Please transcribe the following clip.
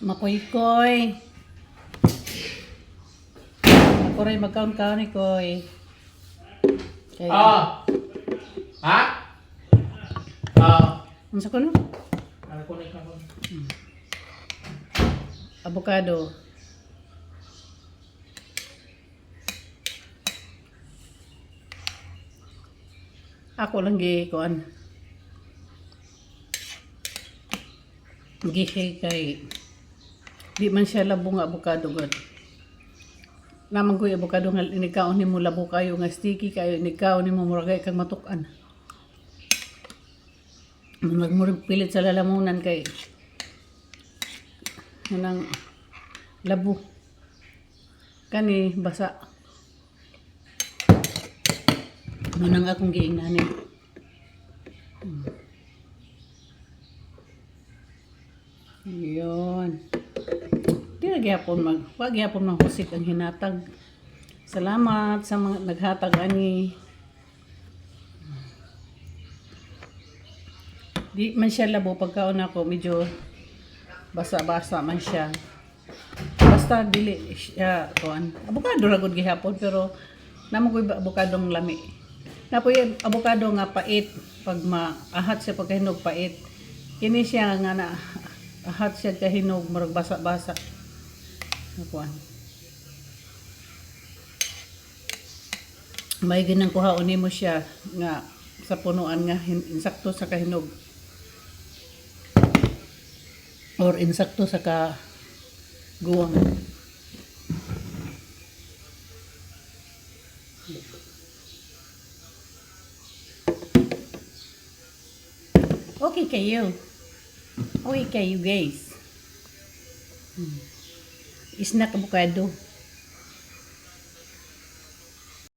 Makoy-koy. Ako rin magkaon-kaon ni Koy. Kaya, Ha? Ah. ano sa kuno? Ano ko na ko? Avocado. Ako lang kuan. Gihay kay di man siya labo nga avocado god. Naman ko yung avocado nga inikaon nimo labo kayo nga sticky kayo inikaon nimo muragay kang matukan. Nagmuring pilit sa lalamunan kay nang labo kani basa. Manang akong giingnanin. Yun. Di na gyapon wag gyapon mahusik ang hinatag. Salamat sa mga naghatag ani. Di man siya labo pagkaon ako medyo basa-basa man siya. Basta dili siya kuan. Avocado ra gud gihapon pero namo koy avocadong lami. Napo yung avocado nga pait pag maahat siya pagkahinog pait. Kini siya nga na ahat siya kahinog murag basa-basa. Kuan. May ginang kuhaon nimo siya nga sa punuan nga insakto sa kahinog. Or insakto sa guwang. Okay kayo. Okay kayo guys. Snack avocado.